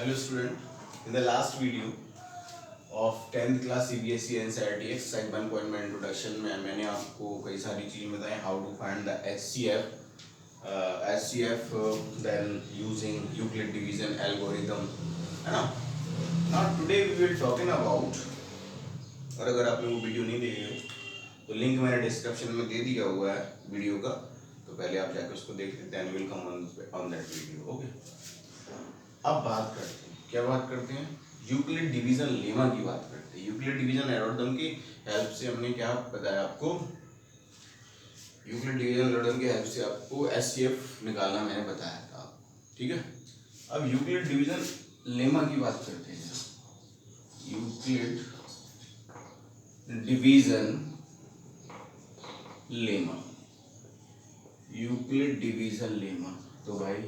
Hello student, in the last video of 10th class CBSE NCERT exercise 1 में introduction में मैंने आपको कई सारी चीज़ें बताई how to find the HCF then using Euclid division algorithm है ना. Now today we will talking about, और अगर आपने वो वीडियो नहीं देखे हो तो लिंक मैंने डिस्क्रिप्शन में दे दिया हुआ है वीडियो का, तो पहले आप जाकर उसको देख लेते हैं. Will come on that video. Okay, अब बात करते हैं, क्या बात करते हैं, यूक्लिड डिवीजन लेमा की बात करते हैं. यूक्लिड डिवीजन एल्गोरिथम की हेल्प से हमने क्या बताया आपको, यूक्लिड डिवीजन एल्गोरिथम की हेल्प से आपको एचसीएफ निकालना मैंने बताया था. ठीक है, अब यूक्लिड डिवीजन लेमा की बात करते हैं. Euclid division lemma, Euclid division lemma. तो भाई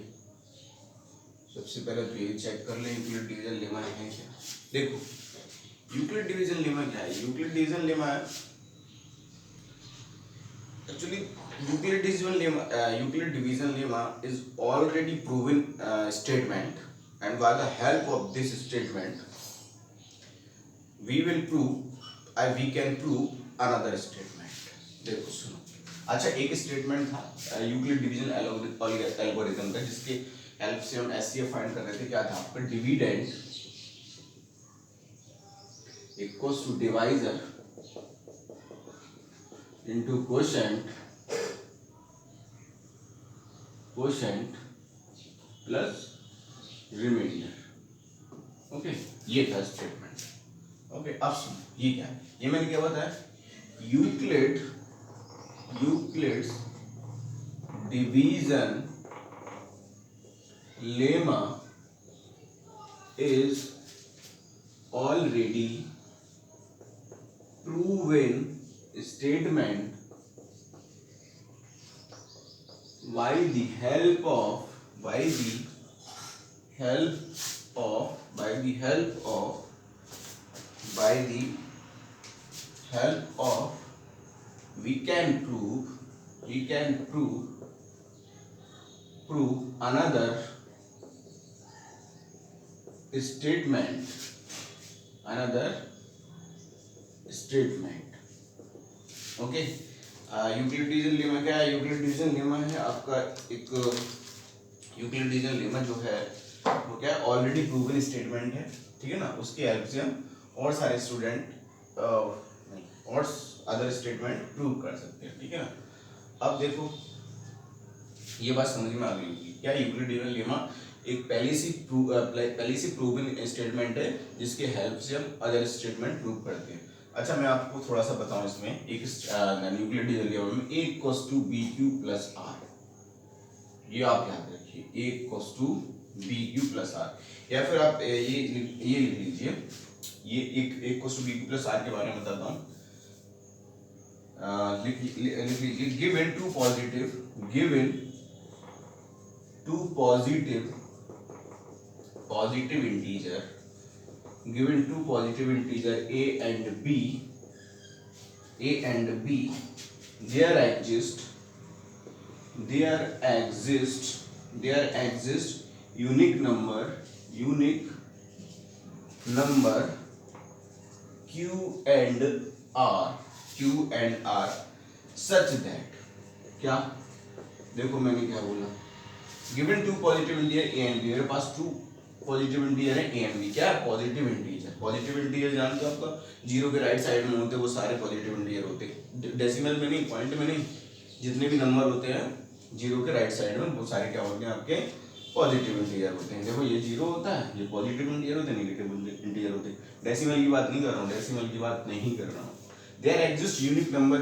सबसे पहले तो ये चेक कर लें यूक्लिड डिवीजन लेमा है क्या. देखो यूक्लिड डिवीजन लेमा क्या है. यूक्लिड डिवीजन लेमा है actually Euclid division lemma is already proven statement and by the help of this statement we can prove another statement. देखो सुनो, अच्छा एक स्टेटमेंट था यूक्लिड डिवीजन एल्गोरिथम का जिसके हेल्प से हम एचसीएफ फाइंड कर रहे थे. क्या था आपका, dividend equals to divisor into quotient plus remainder. Okay, ये था स्टेटमेंट. ओके, अब सुनो ये क्या है, ये मैंने क्या बताया, Euclid's division lemma is already proven statement by the help of we can prove another statement. Okay, Euclid division lemma क्या है. यूक्लिड डिवीजन लेमा है आपका एक, यूक्लिड डिवीजन लेमा जो है वो क्या है, ऑलरेडी प्रूवन स्टेटमेंट है. ठीक है ना, उसकी हेल्प से हम और सारे स्टूडेंट और अदर स्टेटमेंट प्रूव कर सकते हैं. ठीक है ना. अब देखो ये बात समझ में आ गई होगी, क्या यूक्लिड डिवीजन लेमा एक पहले से प्रूवन स्टेटमेंट है जिसके हेल्प से हम अदर स्टेटमेंट प्रूव करते हैं. अच्छा मैं आपको थोड़ा सा बताऊं, इसमें एक न्यूक्लियर डिवीजन लेमा में a equals to B Q plus R, ये आप याद रखिए, a equals to B Q plus R. या फिर आप ये लिख लीजिए, ये एक equals to B Q plus R के बारे में बताता हूँ. लिख लीजिए, given two positive integer a and b there exist unique number q and r such that, क्या देखो मैंने क्या बोला, given two positive integer A and B, मेरे पास टू पॉजिटिव इंटीजर है ए एंड बी. क्या है, पॉजिटिव इंटीजर जानते हो आपका, जीरो के राइट साइड में होते हैं वो सारे पॉजिटिव इंटीजर होते हैं. डेसिमल में नहीं, पॉइंट में नहीं, जितने भी नंबर होते हैं जीरो के राइट साइड में वो सारे क्या होते हैं, आपके पॉजिटिव इंटीजर होते हैं. देखो ये जीरो होता है, ये पॉजिटिव इंटीजर होते हैं, नेगेटिव इंटीजर होते हैं. डेसिमल की बात नहीं कर रहा हूँ, there exist unique number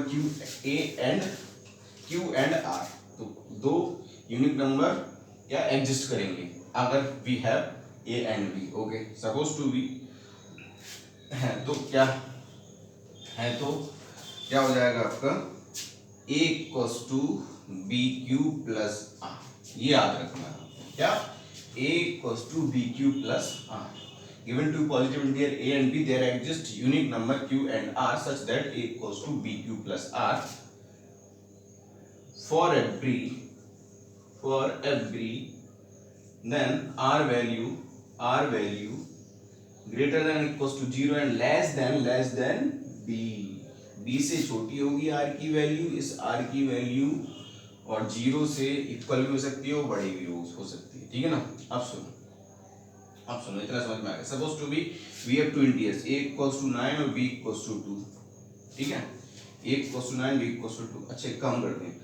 Q and R. तो दो यूनिक नंबर क्या एग्जिस्ट करेंगे अगर we have A and B. Okay, suppose to be है तो क्या है, तो क्या हो जाएगा आपका, a equals to B Q plus R. ये याद रखना है, क्या a equals to B Q plus R. Given two positive integer a and b there exist unique number q and r such that a equals to bq plus r. For every then r value r value greater than equals to 0 and less than b, b से छोटी होगी are की value, इस are की value और 0 से equal भी हो सकती है और बड़ी भी हो सकती है, ठीक है ना। अब सुनो इतना समझ में आ गया। Suppose to be we have two integers a equals to 9 और b इक्वल्स टू 2, ठीक है, a equals to 9 b equals to 2। अच्छा एक काम करते हैं,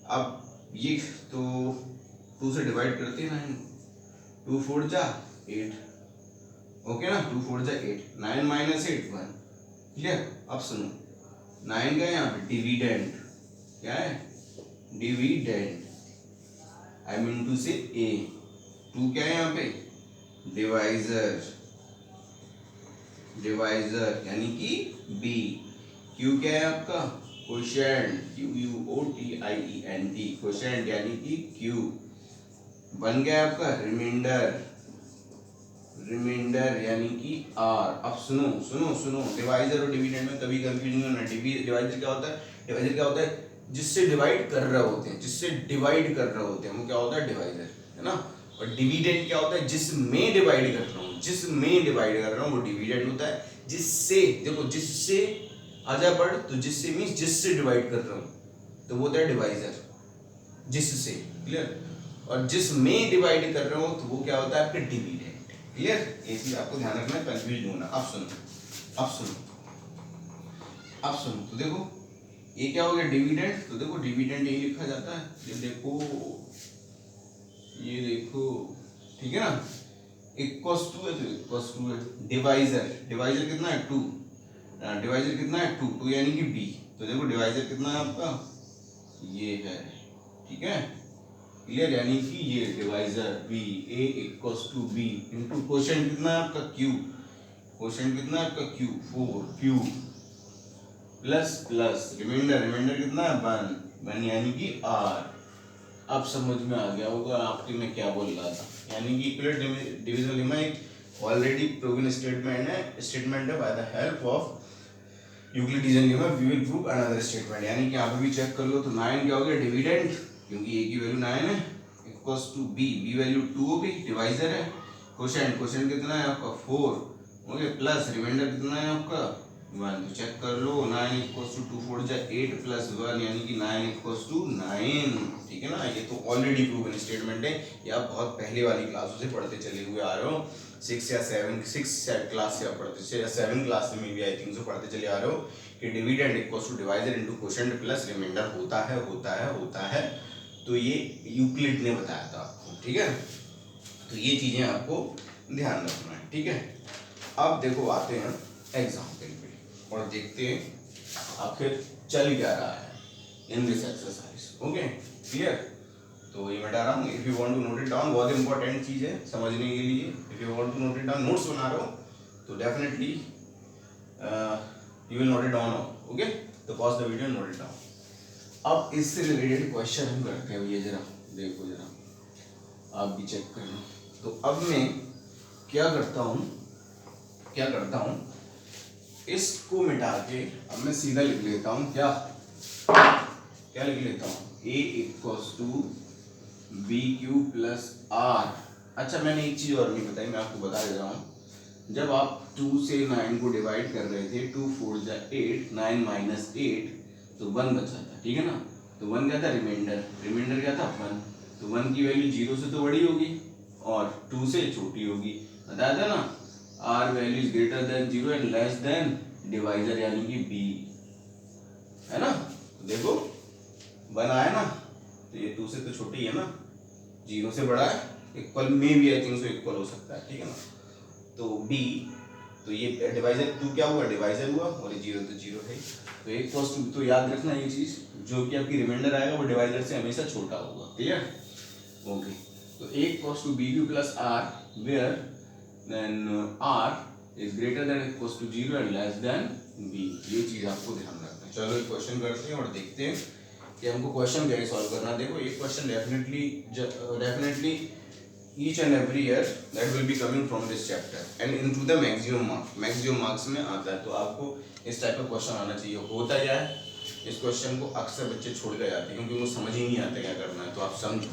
अब ये तो 2 से डिवाइड करते हैं 9, 2 4 जा 8, ओके ना, 2 4 जा 8, 9 माइनस 8 1, क्लियर। अब सुनो 9 का यहाँ पे डिविडेंड क्या है, डिविडेंड, आई मीन टू से a, 2 क्या है यहाँ पे डिवाइजर, डिवाइजर यानी कि b, q क्या है आपका क्वोशिएंट, QUOTIENT, क्वोशिएंट यानी कि q, बन गया आपका रिमाइंडर, रिमाइंडर यानी कि r। अब सुनो सुनो सुनो, डिवाइजर और डिविडेंड में कभी कंफ्यूजन होना। डिवाइजर क्या होता है, डिवाइजर क्या होता है जिससे डिवाइड कर रहे होते हैं, जिससे डिवाइड कर रहे होते हैं वो क्या होता है डिवाइजर, है ना। और डिविडेंड क्या होता है जिसमें डिवाइड कर रहा हूँ, जिसमें डिवाइड कर रहा हूँ वो डिविडेंड होता है। जिससे देखो, जिससे आजा पढ़, तो जिससे मींस जिससे डिवाइड कर रहा हूँ तो वो होता है डिवाइजर, जिससे, क्लियर। और जिसमें डिवाइड कर रहा हूँ तो वो क्या होता है आपके डिविडेंड, क्लियर। ये चीज आपको ध्यान रखना है, कंफ्यूज होना। अब सुनो अब सुनो अब सुनो, तो देखो ये क्या हो गया डिविडेंड, तो देखो डिविडेंड यही लिखा जाता है, ये देखो ये देखो, ठीक है ना। इक्वल्स टू है तो इक्वल्स टू है, डिवाइजर, डिवाइजर कितना है 2, डिवाइजर कितना है 2, 2 यानी कि b, तो देखो डिवाइजर कितना है आपका ये है, ठीक है, क्लियर। यानी कि ये divisor b, a equals to b into quotient कितना है आपका q, क्वोशिएंट कितना है आपका q 4, q plus plus reminder, reminder कितना है 1 यानी कि r। अब समझ में आ गया होगा आपके मैं क्या बोल रहा था, यानी कि इक्विवेलेंट डिवीजन लेमा एक ऑलरेडी प्रूवन स्टेटमेंट है by the help of Euclidean lemma we will prove another statement. यानी कि यहाँ पे भी चेक कर लो तो 9 क्या हो गया डिविडेंड, क्योंकि a की वैल्यू 9 है, equals to b, b value 2 होगी, डिवाइजर है, क्वोशिएंट, क्वोशिएंट कितना है आपका 4, ओके, प्लस रिमाइंडर कितना है आपका 1, तो चेक कर लो 9 इक्वल्स टू 2 4 जा 8 प्लस 1 यानी कि 9 इक्वल्स टू 9, ठीक है ना। ये तो ऑलरेडी प्रूवन स्टेटमेंट है, ये आप बहुत पहले वाली क्लासों से पढ़ते चले हुए आ रहे हो, 6 या 7 क्लास से आप पढ़ते, या 7 क्लास में भी आई थिंक सो पढ़ते चले आ रहे हो कि dividend equals to divisor into quotient plus reminder होता है। तो ये यूक्लिड ने बताया था आपको, ठीक है। तो ये चीजें आपको ध्यान रखना है, ठीक है। अब देखो आते हैं एग्जाम्पल पे और देखते हैं आखिर चल क्या रहा है in this exercise, okay, clear. तो ये बता रहा हूँ, if you want to note it down, बहुत इंपॉर्टेंट चीज है समझने के लिए। If you want to note it down, notes बना रहे हो तो definitely you will note it down, okay. तो pause the video and note it down. अब इससे रिलेटेड क्वेश्चन हम करते हैं, ये जरा देखो, जरा आप भी चेक करना। तो अब मैं क्या करता हूँ, इसको मिटा के अब मैं सीधा लिख लेता हूँ, क्या लिख लेता हूँ, a equals to B Q plus r. अच्छा मैंने एक चीज और नहीं बताई, मैं आपको बता दे रहा हूँ, जब आप 2 से 9 को डिवाइड कर रहे थे, 2 4 जा 8, 9 माइनस 8 तो 1 बचा था, ठीक है ना। तो 1 क्या था रिमाइंडर क्या था 1, तो 1 की वैल्यू 0 से तो बड़ी होगी और 2 से छोटी होगी, बताया था ना। r value is greater then 0 and less then divisor यानी कि b, है ना। तो देखो 1 आया ना, तो ये 2 से तो छोटी है ना, 0 से बड़ा है, इक्वल में भी आई थिंक सो इक्वल हो सकता है, ठीक है ना। तो b, तो ये डिवाइजर 2 क्या हुआ डिवाइजर हुआ और ये 0 तो 0 है, तो एक कॉस्ट तो याद रखना ये चीज, जो कि आपकी रिमाइंडर आएगा वो डिवाइजर से हमेशा छोटा होगा, क्लियर, ओके। तो एक cost to B Q plus r where then r is greater than equals to 0 and less than b, ये चीज आपको ध्यान रखना है। चलो एक क्वेश्चन करते हैं और देखते हैं कि हमको क्वेश्चन कैसे सॉल्व करना है। देखो ये question definitely each and every year that will be coming from this chapter and into the maximum marks में आता है, तो आपको इस टाइप का क्वेश्चन आना चाहिए। होता क्या है, इस क्वेश्चन को अक्सर बच्चे छोड़ के जाते हैं क्योंकि उनको समझ ही नहीं आता क्या करना है, तो आप समझो,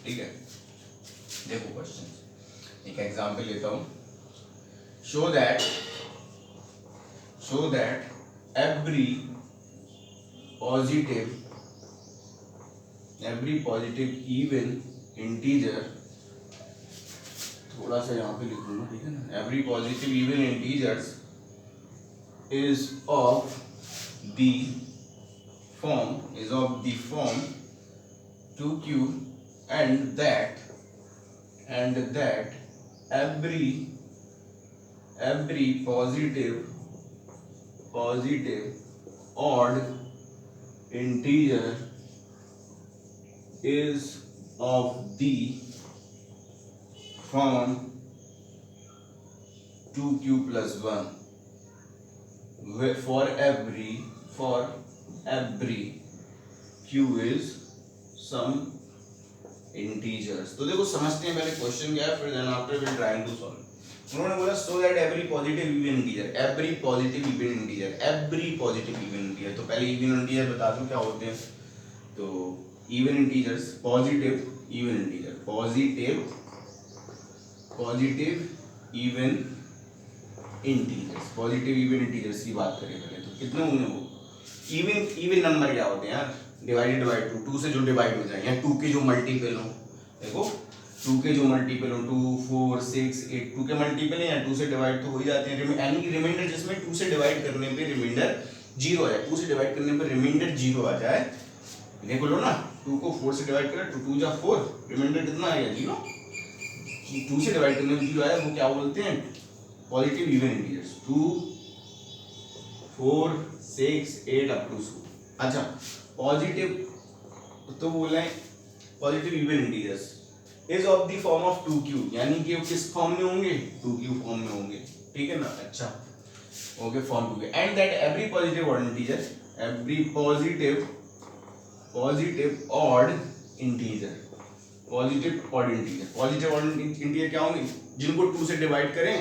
ठीक है। देखो क्वेश्चन, एक एग्जांपल लेता हूँ. Show that every positive even integer, थोड़ा सा यहाँ पे लिख दूंगा, ठीक है ना. every positive even integers is of the form 2q, and that every positive odd integer is of the form 2q plus 1 for every q is some integers. तो देखो समझते हैं पहले क्वेश्चन क्या है, फिर then after will trying to solve. उन्होंने बोला so that every positive even integer, तो पहले इवन इंटीजर बता दूं क्या होते हैं. तो even integers, positive even integers की बात करें पहले, तो कितने होंगे वो इवन नंबर क्या होते हैं यार, डिवाइडेड बाय 2 से जो डिवाइड हो जाए, या 2 के जो मल्टीपल हो. देखो 2 के जो मल्टीपल हो, 2 4 6 8, 2 के मल्टीपल है या 2 से डिवाइड तो हो ही जाते हैं. यानी कि रिमाइंडर जिसमें 2 से डिवाइड करने पे रिमाइंडर 0 आ जाए, 2 से डिवाइड करने पे रिमाइंडर 0 आ जाए. देखो लो ना, 2 को 4 से डिवाइड करें, 2 जा 4, रिमाइंडर कितना आएगा 0. 2 से डिवाइड करने में 0 आया, वो क्या बोलते हैं positive even integers. 2 4 6 8 up to 2. अच्छा, पॉजिटिव तो बोला है positive even integers is of the form of 2q, यानी कि वो किस फॉर्म में होंगे, 2q फॉर्म में होंगे. ठीक है ना. अच्छा okay, form 2q, and that every positive odd integer क्या होंगे, जिनको 2 से डिवाइड करें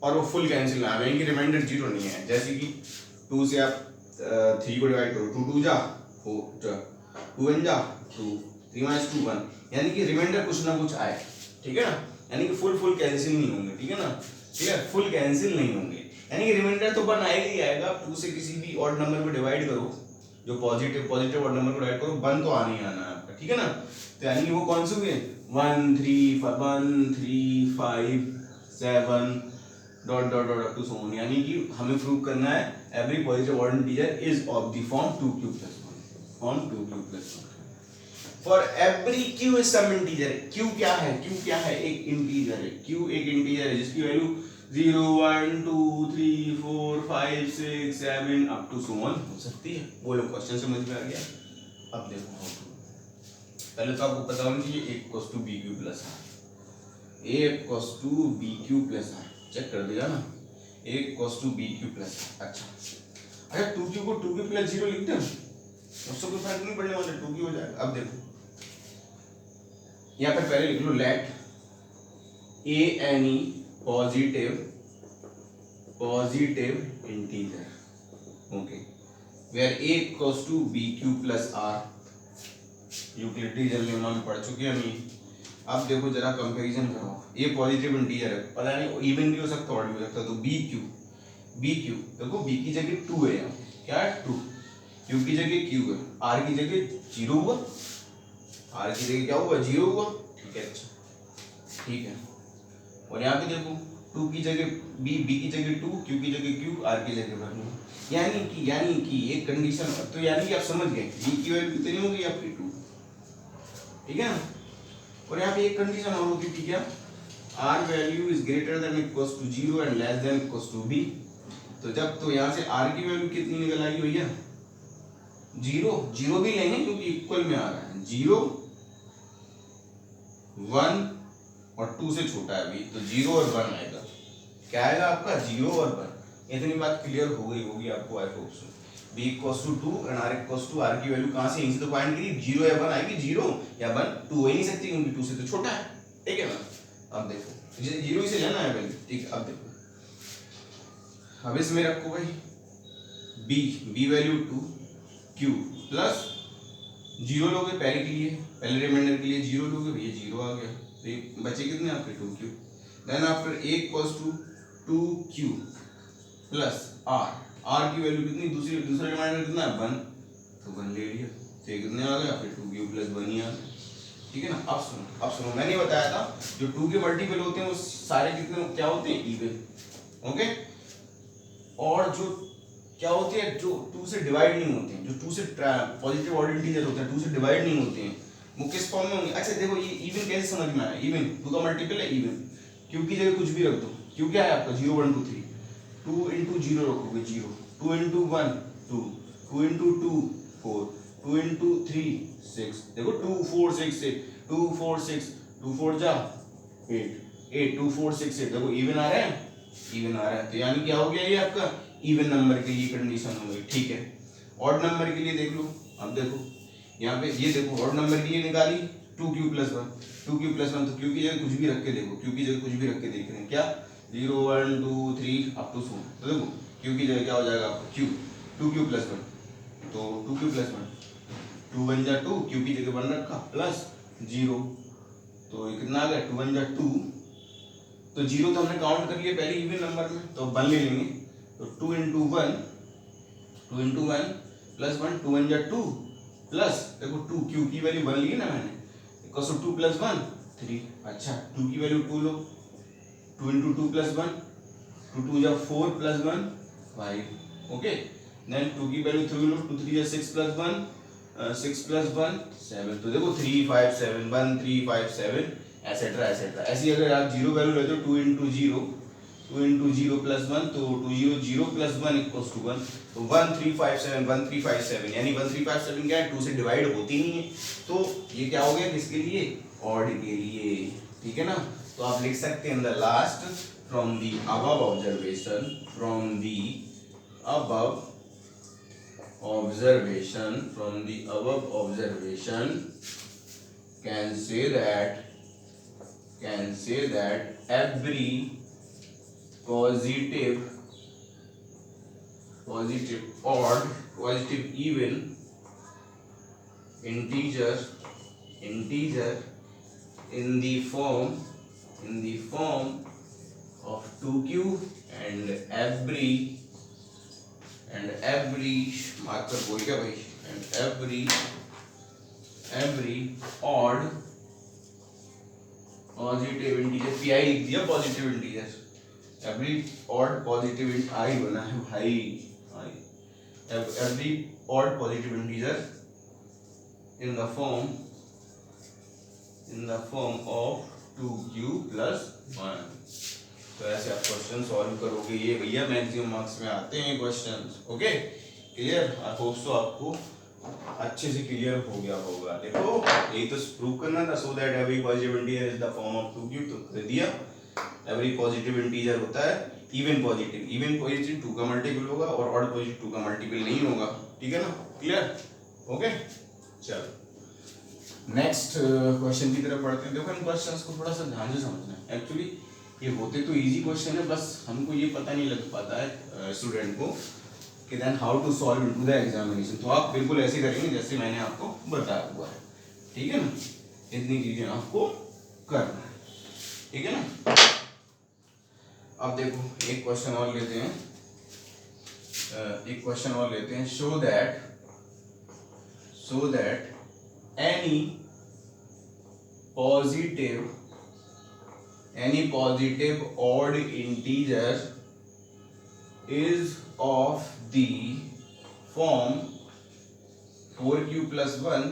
और वो फुल कैंसिल ना आए, कि रिमाइंडर 0 नहीं है. जैसे कि 2 से आप 3 को डिवाइड करो, 2 2 जा 4, 2 1 जा 2, 3 - 2 1, यानी कि रिमाइंडर कुछ ना कुछ आए. ठीक है ना. यानी कि फुल कैंसिल नहीं होंगे. ठीक है ना. ठीक है, फुल कैंसिल नहीं होंगे, यानी कि रिमाइंडर तो 1 आएगा ही आएगा. 2 से किसी भी ऑड नंबर को डिवाइड करो, जो पॉजिटिव ऑड नंबर को डिवाइड करो, 1 तो आना ही आना है आपका. ठीक है ना. तो यानी कि वो कौन से हुए 1 3 5 7 dot dot dot up to so on. यानी कि हमें प्रूव करना है every positive odd integer is of the form 2q plus 1. For every q is some integer. q क्या है, एक इंटीजर है. q एक इंटीजर है जिसकी value 0 1 2 3 4 5 6 7 up to so on हो सकती है. बोलो क्वेश्चन समझ में आ गया. अब देखो हाउ टू. पहले तो आपको पता होना चाहिए a equals to bq plus r. Check कर दिया ना, a equals to bq plus. अच्छा 2q को 2q प्लस 0 लिख दो, उससे कोई फर्क नहीं पड़ने वाला, 2q हो जाएगा. अब देखो यहाँ पे पहले लिख लो late a any positive integer, okay, where a equals to bq plus r. Euclid lemma में पढ़ चुके हैं हम. अब देखो जरा कंपैरिजन करो. ये पॉजिटिव इंटीजर है, पता नहीं इवन भी हो सकता है ऑड भी हो सकता है. तो bq देखो b की जगह 2 है, यहाँ क्या है 2, q की जगह q है, r की जगह 0 हुआ, r की जगह क्या हुआ 0 हुआ. ठीक है. अच्छा ठीक है. और यहाँ पे देखो 2 की जगह b की जगह 2, q की जगह q, r की जगह 1. यानी कि एक कंडीशन, तो यानी कि आप समझ गए b की वैल्यू कितनी होगी आपकी 2. ठीक है ना. और यहाँ पे एक कंडीशन और होती थी क्या, r value is greater than equals to 0 and less than equals to b. तो जब तो यहाँ से r की वैल्यू कितनी निकल आई भैया 0 भी लेंगे क्योंकि इक्वल में आ रहा है. 0 1 और 2 से छोटा है अभी, तो 0 और 1 आएगा. क्या आएगा आपका 0 और 1. इतनी बात क्लियर हो गई होगी आपको, I hope so. b equals to 2 and r equals to, r की वैल्यू कहां से यहीं से तो फाइंड करी, 0 या 1 आएगी. 0 या 1 2 हो ही नहीं सकती क्योंकि 2 से तो छोटा है. ठीक है ना. अब देखो 0 से लेना है पहले. ठीक. अब देखो अब इसमें रखो भाई b वैल्यू 2, q प्लस 0 लोगे पहले के लिए, पहले रिमाइंडर के लिए 0 लोगे भैया 0 आ गया. तो ये बचे कितने आपके 2q। Then after a equals to 2q plus r की वैल्यू कितनी, दूसरा रिमाइंडर कितना है 1, तो 1 ले लिया, तो ये कितने आ गया फिर 2q प्लस 1 ही आ गया। ठीक है ना। अब सुनो मैंने बताया था जो 2 के मल्टीपल होते हैं वो सारे कितने क्या होते हैं, इवन। ओके, और जो क्या होते हैं जो 2 से डिवाइड नहीं होते हैं, जो 2 से पॉजिटिव ऑड इंटीजर होते हैं 2 से डिवाइड नहीं होते हैं, वो किस फॉर्म में होंगे। अच्छा देखो ये इवन कैसे समझ में आया, इवन 2 का मल्टीपल है इवन, क्यू की जगह कुछ भी रख दो, क्यू क्या है आपका 0 1 2 3, 2 into 0 रखोगे 0, 2 into 1 2, 2 into 2 4, 2 into 3 6, देखो 2 4 6 6, 2 4 6, 2 4 जा 8, 8 2 4 6 8, देखो इवन आ रहा है, इवन आ रहा है, तो यानी क्या हो गया ये आपका इवन नंबर के लिए कंडीशन हो गई। ठीक है, ऑड नंबर के लिए देख लो, अब देखो यहाँ पे ये देखो ऑड नंबर की ये निकाली 2q प्लस 1, 2q प्लस 1, तो q की जगह कुछ भी रख के देखो, q की जगह कुछ भी रख के देख रहे हैं क्या 0 1 2 3 अप टू 100, तो देखो q की जगह क्या हो जाएगा आपका q 2q प्लस 1, तो 2q प्लस 1 2 1 जा 2, q की जगह 1 रखा प्लस 0, तो ये कितना आ गया 2 1 जा 2, तो 0 तो हमने काउंट कर लिया पहले इवन नंबर में, तो 1 ले लेंगे, तो 2 into 1 प्लस 1, 2 1 जा 2 प्लस देखो 2 q की वैल्यू 1 ली है ना मैंने, इक्वल्स टू 2 प्लस 1 3, अच्छा 2 की वैल्यू 2 लो, 2 into 2 प्लस 1, 2 2 जा 4 प्लस 1 5, ओके, देन 2 की वैल्यू 3 लो, 2 3 जा 6 प्लस 1 6 प्लस 1 7, तो देखो 3 5 7 1 3 5 7 एसेट्रा एसेट्रा। ऐसी अगर आप जीरो वैल्यू लेते हो 2 into 0 2 into 0 plus 1, तो 2 0 0 plus 1 equals to 1, तो 1357 यानी 1357 क्या है 2 से डिवाइड होती नहीं है, तो ये क्या हो गया किसके लिए, ऑड के लिए। ठीक है ना, तो आप लिख सकते हैं in the last from the above observation can say that every positive odd positive even integer in the form of 2q and every marker बोल क्या भाई, and every odd positive integer pi लिख दिया, positive integer every odd positive आई बना है भाई, every odd positive integer in the form of 2q plus 1। तो ऐसे आप क्वेश्चन सॉल्व करोगे, ये भैया मैक्सिमम मार्क्स में आते हैं क्वेश्चंस। ओके क्लियर, आई होप सो आपको अच्छे से क्लियर हो गया होगा। देखो यही तो प्रूव करना था, सो that every positive integer is the form of 2q, तो कर दिया। एवरी पॉजिटिव इंटीजर होता है इवन पॉजिटिव 2 का मल्टीपल होगा और ऑड पॉजिटिव 2 का मल्टीपल नहीं होगा। ठीक है ना, क्लियर, ओके। चलो नेक्स्ट क्वेश्चन की तरफ बढ़ते हैं। देखो इन क्वेश्चंस को थोड़ा सा ध्यान से समझना है, एक्चुअली ये होते तो इजी क्वेश्चन है, बस हमको ये पता नहीं लग पाता है स्टूडेंट को कि then how to solve into the examination. तो आप बिल्कुल ऐसे करेंगे जैसे मैंने आपको बताया हुआ है। ठीक है ना, इतनी चीजें आपको करना है। ठीक है ना, अब देखो एक क्वेश्चन और लेते हैं, show that any positive odd integer is of the form 4q plus 1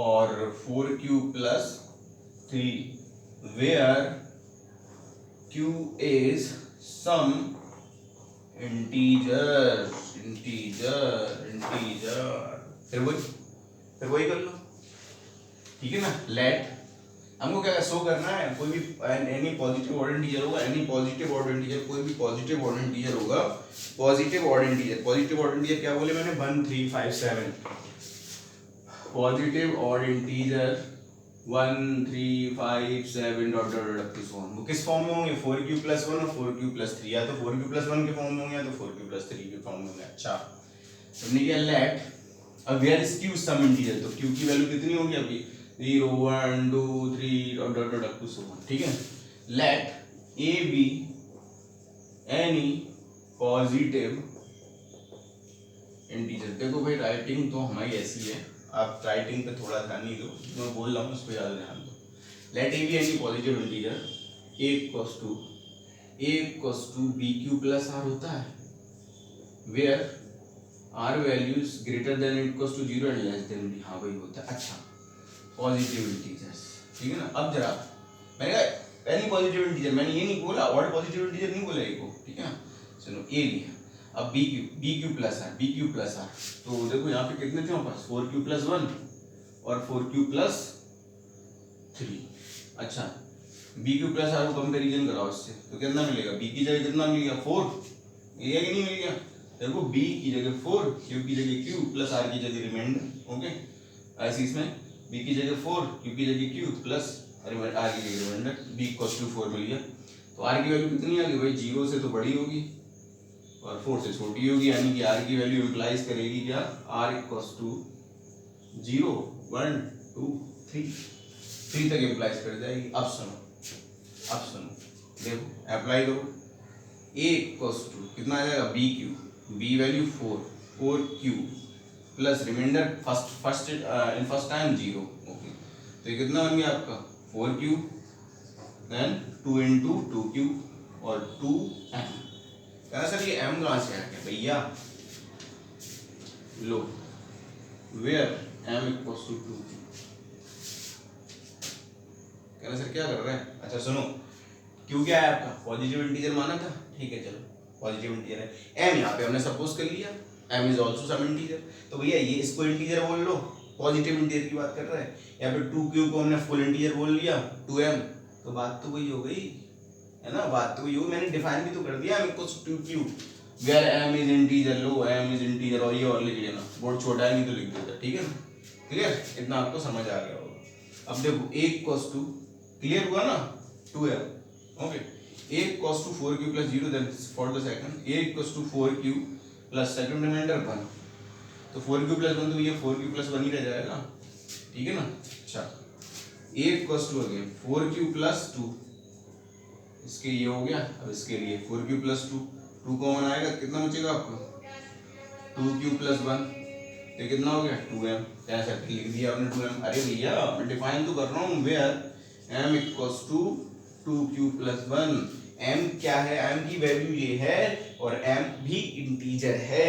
or 4q plus 3 where q is some integer। फिर वही कर लो। ठीक है ना, लेट हमको क्या शो करना है, कोई भी एनी पॉजिटिव ऑड इंटीजर होगा, कोई भी पॉजिटिव ऑड इंटीजर होगा, पॉजिटिव ऑड इंटीजर क्या बोले मैंने 1 3 5 7, positive odd integer 1 3 5 7 dot dot dot to so on. वो किस फॉर्म में होंगे 4q प्लस 1 और 4q प्लस 3, या तो 4q प्लस 1 के फॉर्म में होंगे या तो 4q प्लस 3 के फॉर्म में होंगे। अच्छा हमने किया लेट अब where is q some integer, तो q की वैल्यू कितनी होगी अभी 0 1 2 3 dot dot dot up to so on, ठीक है। Let a b any positive integer. देखो भाई राइटिंग तो हमारी ऐसी है, आप राइटिंग पे थोड़ा ध्यान नहीं दो, मैं बोल रहा हूँ उस पर ज़्यादा ध्यान दो। Let a b any positive integer a equals to B Q plus r होता है, where r values greater than equals to 0 and less than b. हाँ भाई होता है। अच्छा पॉजिटिव इंटीजर्स, ठीक है ना। अब जरा मैंने कहा एनी पॉजिटिव इंटीजर, मैंने ये नहीं बोला ऑड पॉजिटिव इंटीजर नहीं बोला एक को, ठीक है। चलो ए लिया, अब बी क्यू प्लस आर, तो देखो यहाँ पे कितने थे हमारे पास 4q प्लस 1 और 4q प्लस 3। अच्छा बी क्यू प्लस आर को कंपेरिजन कराओ इससे, तो कितना मिलेगा, बी की जगह कितना मिल गया 4, मिल गया कि नहीं मिल गया। देखो बी की जगह 4, क्यू की जगह q प्लस आर की जगह रिमाइंडर। ओके ऐसे इसमें बी की जगह 4, क्यू की जगह q प्लस आर की जगह रिमाइंडर, बी इक्वल्स टू 4 मिल गया। तो आर की वैल्यू कितनी आ गई भाई, 0 से तो बड़ी होगी और 4 से छोटी होगी, यानी कि आर की वैल्यू इंप्लाइज करेगी क्या, आर इक्वल्स टू 0 1 2 3 तक इंप्लाइज कर जाएगी। अब सुनो देखो अप्लाई करो, ए इक्वल्स टू कितना आ जाएगा, b q, b value 4q plus reminder first time 0। Okay तो ये कितना बन गया आपका 4q देन 2 into 2q और 2m। कहना सर ये m कहाँ से आ गया भैया, लो where m equals to 2q। कहना सर क्या कर रहा है, अच्छा सुनो q क्या है आपका, पॉजिटिव इंटीजर माना था, ठीक है चलो पॉजिटिव इंटीजर है। m यहाँ पे हमने सपोज कर लिया m is also some integer, तो भैया ये इसको इंटीजर बोल लो, पॉजिटिव इंटीजर की बात कर रहा है। यहाँ पे 2q को हमने फुल इंटीजर बोल लिया 2m, तो बात तो वही हो गई है ना, बात तो वही हो, मैंने डिफाइन भी तो कर दिया m equals to 2q where m is integer, लो m इज इंटीजर, और ये और लिख लेना, बोर्ड छोटा है नहीं तो लिख देता, ठीक है ना। क्लियर, इतना आपको समझ आ गया होगा। अब देखो a इक्वल्स टू, क्लियर हुआ ना 2m, okay a equals to 4q plus 0 then for the second a equals to 4q plus second reminder 1, तो 4q प्लस 1 तो ये 4q प्लस 1 ही रह जाएगा, ठीक है ना। अच्छा a equals to again 4q plus 2, इसके ये हो गया, अब इसके लिए 4q प्लस 2 कॉमन आएगा, कितना बचेगा आपको 2q प्लस 1, तो कितना हो गया 2m, ऐसा लिख दिया आपने 2m। अरे भैया मैं डिफाइन तो कर रहा हूँ, where m equals to 2q plus 1, m क्या है, m की वैल्यू ये है और m भी इंटीजर है,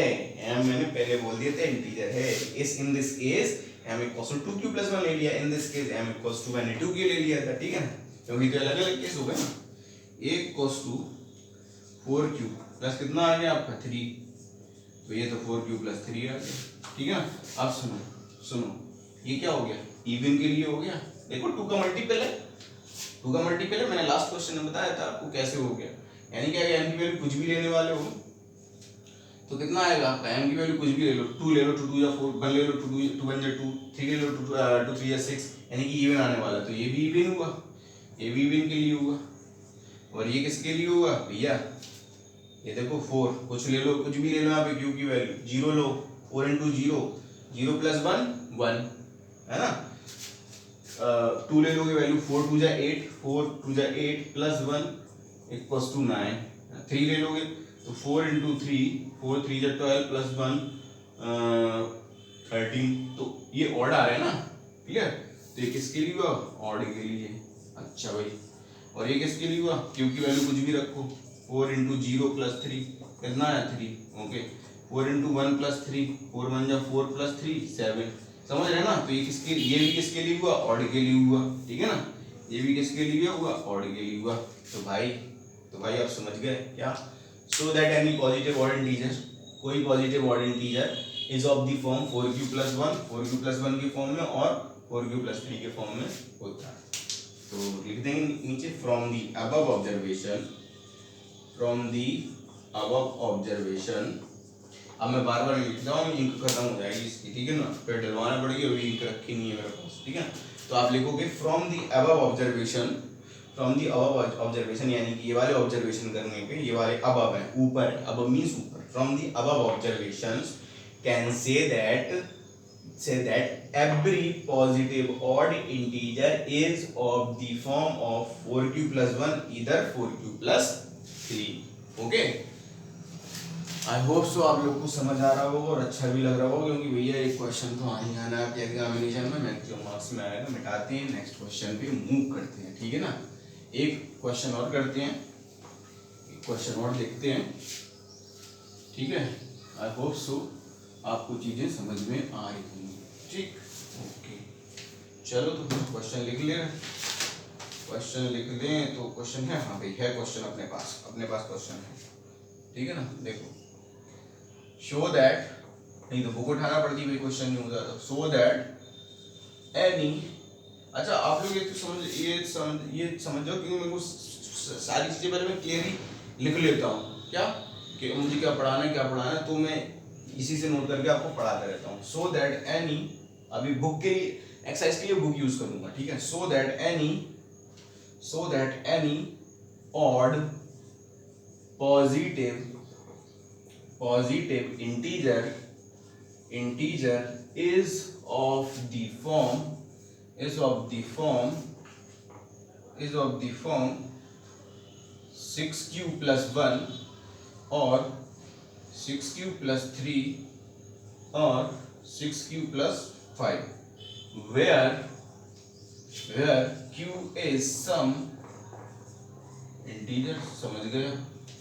m मैंने पहले बोल दिया था इंटीजर है। इस in this case m equals to 2q plus 1 ले लिया, in this case m equals to मैंने 2q ले लिया था, ठीक है ना, क्योंकि तो अलग अलग केस हो गए ना। a equals to 4q plus कितना आ गया आपका 3, तो ये तो 4q प्लस 3 आ गया, ठीक है ना। अब सुनो ये क्या हो गया, इवन के लिए हो गया, देखो 2 का मल्टीपल है, 2 का मल्टीपल है, मैंने लास्ट क्वेश्चन में बताया था आपको कैसे हो गया, यानी क्या m की वैल्यू कुछ भी लेने वाले हो तो कितना आएगा आपका, m की वैल्यू कुछ भी ले लो, 2 ले लो, 2 2 या 4, 1 ले लो, 2 2 1 2, 3 ले लो, 2 3 या 6, यानी कि इवन आने वाला, तो ये भी इवन हुआ, ये भी इवन के लिए हुआ, और ये किसके लिए हुआ भैया, ये देखो 4 कुछ ले लो, कुछ भी ले लो, यहाँ पे q की वैल्यू 0 लो, 4 into 0 0 प्लस 1 1 है ना, 2 ले लोगे वैल्यू 4 2 जा 8, 4 2 जा 8 प्लस 1 इक्वल्स टू 9, 3 ले लोगे तो 4 into 3 4 3 जा 12 प्लस 1 13, तो ये ऑड आ रहा है ना, क्लियर। तो ये किसके लिए हुआ, ऑड के लिए। अच्छा भाई, और ये किसके लिए हुआ, क्यू की वैल्यू कुछ भी रखो, 4 into 0 प्लस 3 कितना है 3, ओके 4 into 1 प्लस 3, 4 1 जा 4 प्लस 3 7, समझ रहे हैं ना। तो ये किसके, ये भी किसके लिए हुआ, ऑड के लिए हुआ, ठीक है ना, ये भी किसके लिए हुआ, ऑड के लिए हुआ। तो भाई आप समझ गए क्या, so that any positive odd integer, कोई positive odd integer is of the form 4q plus 1, 4q plus 1 के फॉर्म में और 4q प्लस 3 के फॉर्म में होता है। तो लिख देंगे नीचे फ्रॉम दी अबव ऑब्जर्वेशन, अब मैं बार बार लिख रहा हूँ, इंक खत्म हो जाएगी इसकी, ठीक है ना, फिर डलवाना पड़ेगी, अभी इंक रखी नहीं है मेरे पास, ठीक है। तो आप लिखोगे फ्रॉम दी अबव ऑब्जर्वेशन, यानी कि ये वाले ऑब्जर्वेशन करने पे, ये वाले अबव है, ऊपर है, अबव मींस ऊपर, from the above observations can say that say that every positive odd integer is of the form of 4q plus 1 either 4q plus 3. Okay, I hope सो आप लोग को समझ आ रहा होगा और अच्छा भी लग रहा होगा, क्योंकि भैया एक क्वेश्चन तो आने आना है आपके एग्जामिनेशन में, मैक्सिमम मार्क्स में आएगा। मिटाते हैं, नेक्स्ट क्वेश्चन पे मूव करते हैं, ठीक है ना। एक क्वेश्चन और करते हैं, एक क्वेश्चन और देखते हैं, ठीक है। आई होप सो आपको चीजें समझ में आ रही होंगी, ठीक। ओके, चलो तो फिर क्वेश्चन लिख ले। क्वेश्चन लिख लें तो क्वेश्चन है, हाँ भाई है क्वेश्चन अपने पास क्वेश्चन है, ठीक है ना। देखो, शो दैट, नहीं तो बुक उठाना पड़ती भाई, क्वेश्चन नहीं होता तो। सो दैट एनी, अच्छा आप लोग ये समझ जाओ, क्योंकि मेरे को सारी चीजें पहले मैं क्लियरली लिख लेता हूँ, क्या कि मुझे क्या पढ़ाना है, तो मैं इसी से नोट करके आपको पढ़ाता रहता हूँ। सो दैट एनी, अभी बुक के लिए एक्सरसाइज के लिए बुक यूज करूंगा, ठीक है। सो that any odd positive integer is of the form 6q plus 1 or 6q plus 3 or 6q plus 5, where q is some integer।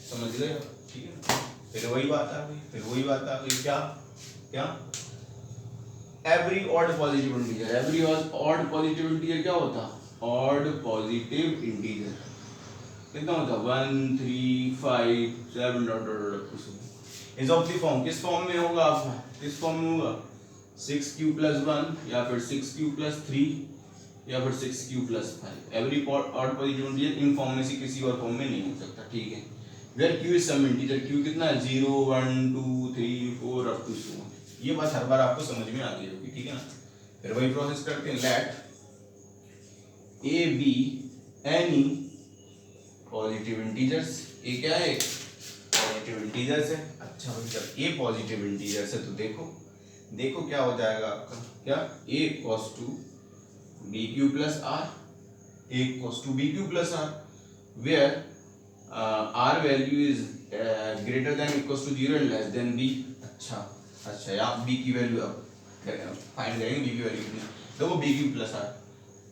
समझ गया, ठीक है। फिर वही बात आ गई, क्या एवरी ऑड पॉजिटिव इंटीजर क्या होता, ऑड पॉजिटिव इंटीजर कितना होता, 1 3 5 7 dot dot dot is of the form, किस फॉर्म में होगा आपका, 6q plus 1 या फिर 6q plus 3 या फिर 6q plus 5। Every odd positive integer in form में से किसी और फॉर्म में नहीं हो सकता, ठीक है। Where q is some integer, q कितना है, 0 1 2 3 4 अप टू so on। ये बात हर बार आपको समझ में आ गई होगी, ठीक है ना। फिर वही प्रोसेस करते हैं, let a b any positive integers. A क्या है, पॉजिटिव इंटीजर्स है। अच्छा भाई, जब ए पॉजिटिव इंटीजर्स है तो देखो क्या हो जाएगा आपका, क्या a cos to B Q plus r, a cos to B Q plus r, where r value is greater than equals to 0 and less than b। अच्छा आप b की वैल्यू अब फाइंड करेंगे, b की वैल्यू कितनी, देखो b Q plus r,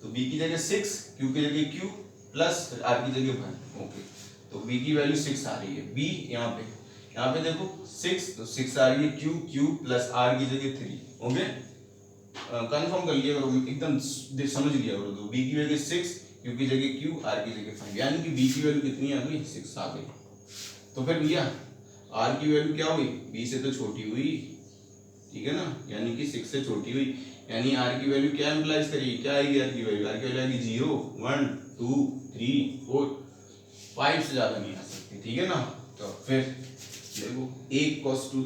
तो b की जगह 6, q की जगह q प्लस r की जगह 1। ओके, तो b की वैल्यू 6 आ रही है, b यहाँ पे देखो 6, तो 6 आ रही है, q प्लस r की जगह 3। ओके, कंफर्म कर लिया करो, एकदम समझ लिया करो, तो b की वैल्यू 6, q की जगह q, r की जगह 5, यानी कि b की वैल्यू कितनी आ गई, 6 आ गई। तो फिर भैया r की वैल्यू क्या हुई, b से तो छोटी हुई, ठीक है ना, यानी कि 6 से छोटी हुई, यानी r की वैल्यू क्या इंप्लाइज करेगी, क्या आएगी r की वैल्यू, आएगी 0 1 2 3 4 5 से ज्यादा नहीं आ सकती, ठीक है ना। तो फिर देखो a cos to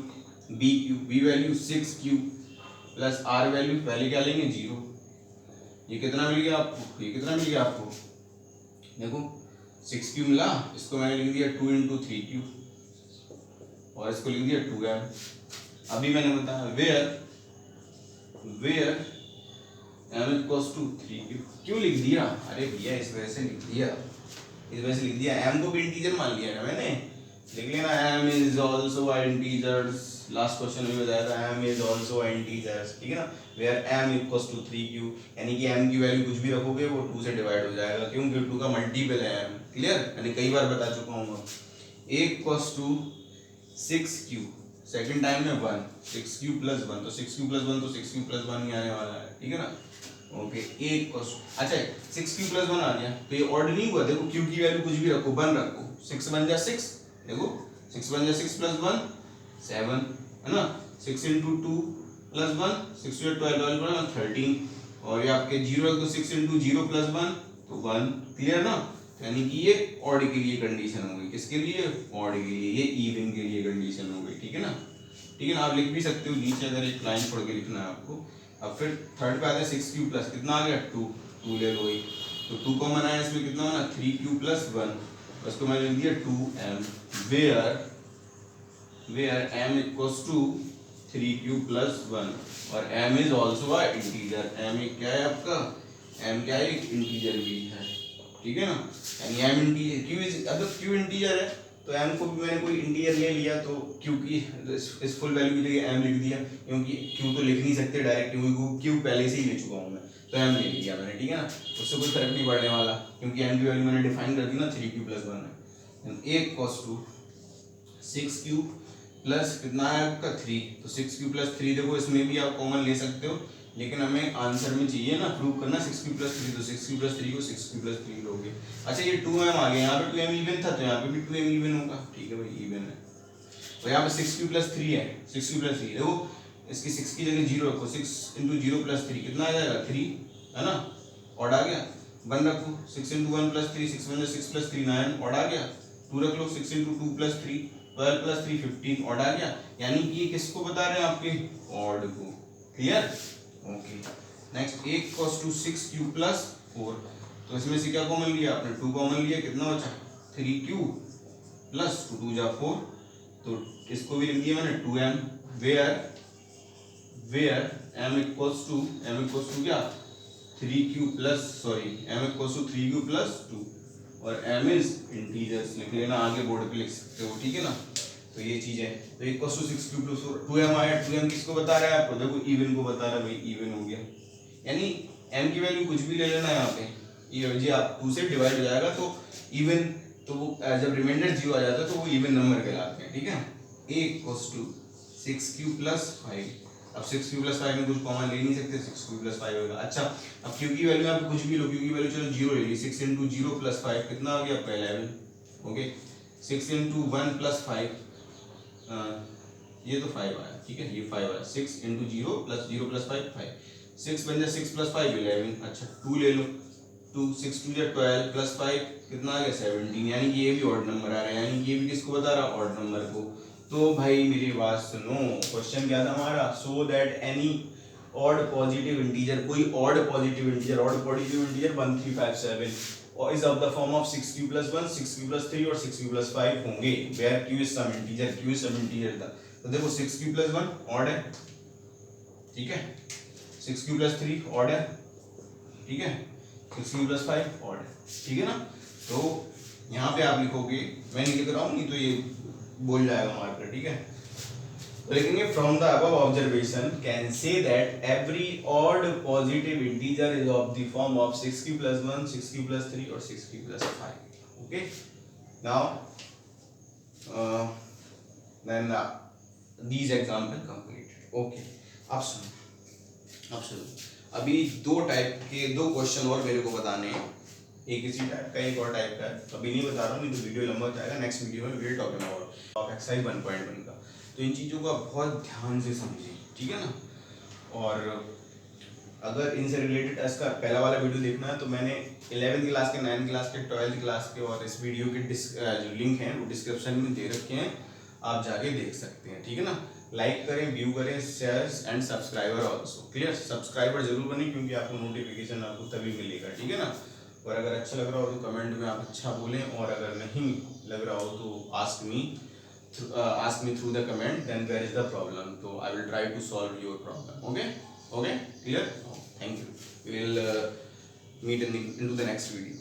B q, b value 6q plus r value पहले क्या लेंगे 0, ये कितना मिल गया आपको, देखो 6q मिला, इसको मैंने लिख दिया 2 into 3q और इसको लिख दिया 2m। अभी मैंने बताया where m equals to 3q, क्यों लिख दिया, अरे भैया इस वजह से लिख दिया, m को भी इंटीजर मान लिया ना मैंने, लिख लेना m is also integers, last question में बताया था m इज आल्सो इंटीजर्स, ठीक है ना। Where m equals to 3q, यानी कि m की वैल्यू कुछ भी रखोगे वो 2 से डिवाइड हो जाएगा, क्योंकि 2 का मल्टीपल है m, क्लियर, यानी कई बार बता चुका हूँ। a equals to 6q, second time में 1, 6q प्लस 1, तो 6q प्लस 1 तो 6q प्लस 1 ही आने वाला है, ठीक है ना। ओके, a इक्वल्स, अच्छा 6q प्लस 1 आ गया, तो ये ऑड नहीं हुआ, देखो q की वैल्यू कुछ भी रखो, 1 रखो, 6 बन जा 6, देखो 6 बन जा 6 प्लस 1 7, है ना, 6 into 2 प्लस 1 6 to 12 13, और ये आपके 0 है तो 6 into 0 प्लस 1 तो 1, क्लियर ना। यानी कि ये ऑड के लिए कंडीशन हो गई, किसके लिए, ऑड के लिए, ये इवन के लिए कंडीशन हो गई, ठीक है ना। ठीक है ना, आप लिख भी सकते हो नीचे, अगर एक लाइन छोड़ के लिखना है आपको। अब फिर थर्ड पे आता है 6q प्लस, कितना आ गया 2 ले लो, वही तो 2 कॉमन आया, इसमें कितना बना 3q प्लस 1, उसको मैंने लिख दिया 2m, where m equals to 3 cube plus 1 और m is also a integer. m एक क्या है आपका, m क्या है, एक इंटीजर भी है, ठीक है ना। यानी m इंटीजर, q इज, अगर q इंटीजर है तो m को भी मैंने कोई इंटीजर ले लिया तो q की इस फुल वैल्यू की जगह m लिख दिया, क्योंकि q तो लिख नहीं सकते डायरेक्ट, क्योंकि q पहले से ही ले चुका हूँ मैं, तो m ले लिया मैंने, ठीक है ना। उससे कोई फर्क नहीं पड़ने वाला, क्योंकि m की वैल्यू मैंने डिफाइन कर दी ना 3q प्लस 1 है। एक कॉस टू 6q प्लस कितना है आपका 3, तो 6q प्लस 3 देखो इसमें भी आप कॉमन ले सकते हो, लेकिन हमें आंसर में चाहिए ना प्रूव करना 6q प्लस 3, तो 6q प्लस 3 को 6q प्लस 3 लोगे। अच्छा ये 2m आ गया, यहाँ पे 2m इवन था तो यहाँ पे भी 2m इवन होगा, ठीक है भाई इवन है। तो यहाँ पे 6q प्लस 3 है, 6q प्लस 3 देखो, इसकी 6 की जगह 0 रखो, 6 इंटू 0 प्लस 3 कितना आ जाएगा 3, है ना, और आ गया 1 रखो, 6 इंटू 1 प्लस 3, 6 1 6 प्लस 3 9, और आ गया 2 रख लो, 6 इंटू 2 प्लस 3 12 प्लस 3 15, और आ गया। यानी कि ये किसको बता रहे हैं आपके ऑड को, क्लियर, ओके। नेक्स्ट एक cos टू 6q प्लस 4, तो इसमें से क्या कॉमन लिया आपने, 2 कॉमन लिया, कितना बचा 3q प्लस 2 2 जा 4, तो इसको भी लिख दिया मैंने 2m, where m equals to क्या 3q plus m equals to 3q plus 2 और m इज इंटीजर्स लिख लेना, आगे बोर्ड पे लिख सकते हो, ठीक है ना। तो ये चीज है, तो equals to 6q plus 2m आया, 2m किसको बता रहा है आपको, देखो इवन को बता रहा है भाई, इवन हो गया। यानी m की वैल्यू कुछ भी ले लेना यहाँ पे, ये जी आप 2 से डिवाइड हो जाएगा तो इवन, तो वो जब रिमाइंडर 0 आ जाता है तो वो इवन नंबर कहलाते हैं, ठीक है। a equals to 6q plus 5, अब 6q प्लस 5 में कुछ कॉमन ले नहीं सकते, 6q प्लस 5 होगा। अच्छा अब q की वैल्यू यहाँ पे कुछ भी लो, q की वैल्यू चलो 0 ले ली, 6 इंटू 0 प्लस 5 कितना आ गया आपका 11, ओके। 6 इंटू 1 प्लस 5, ये तो 5 आया, ठीक है, ये 5 आया, 6 इंटू 0 प्लस 5 5, 6 बन जाए 6 प्लस 5 11, अच्छा 2 ले लो, 2 6 2 जा 12 प्लस 5 कितना आ गया 17, यानी कि ये भी ऑड नंबर आ रहा है, यानी कि ये भी किसको बता रहा है ऑड नंबर को। तो भाई मेरी बात सुनो, क्वेश्चन क्या था हमारा, so that any odd positive integer, कोई ऑड पॉजिटिव इंटीजर 1357 और is of the form of 6q plus 1 6q plus 3 और 6q प्लस 5 होंगे where q is some integer, q is some integer था। तो देखो 6q प्लस 1 ऑड है, ठीक है, 6q प्लस 3 ऑड है, ठीक है, 6q प्लस 5 ऑड है, ठीक है ना। तो यहाँ पे आप लिखोगे, मैं नहीं लिख रहा हूँ, नहीं तो ये बोल जाएगा मार्कर, ठीक है। तो लिखेंगे from the above observation can say that every odd positive integer is of the form of 6q plus 1 6q plus 3 और 6q plus 5, okay. Now then these example completed, okay. अब सुनो, अभी दो टाइप के दो क्वेश्चन और मेरे को बताने हैं, एक इसी टाइप का एक और टाइप का है, अभी नहीं बता रहा हूँ, नहीं तो वीडियो लंबा हो जाएगा। नेक्स्ट वीडियो में video talking about of exercise 1.1 का, तो इन चीज़ों को आप बहुत ध्यान से समझिए, ठीक है ना। और अगर इनसे रिलेटेड इसका पहला वाला वीडियो देखना है तो मैंने 11th क्लास के 9th क्लास के 12th क्लास के और इस वीडियो के जो लिंक हैं वो डिस्क्रिप्शन में दे रखे हैं, आप जाके देख सकते हैं, ठीक है ना। लाइक करें, व्यू करें, share and subscriber also, clear, subscriber जरूर बने क्योंकि आपको नोटिफिकेशन आपको तभी मिलेगा, ठीक है ना। और अगर अच्छा लग रहा हो तो कमेंट में आप अच्छा बोलें, और अगर नहीं लग रहा हो तो ask me through the comment, then where is the problem, तो I will try to solve your problem, okay, clear, thank you, we will meet in the next video.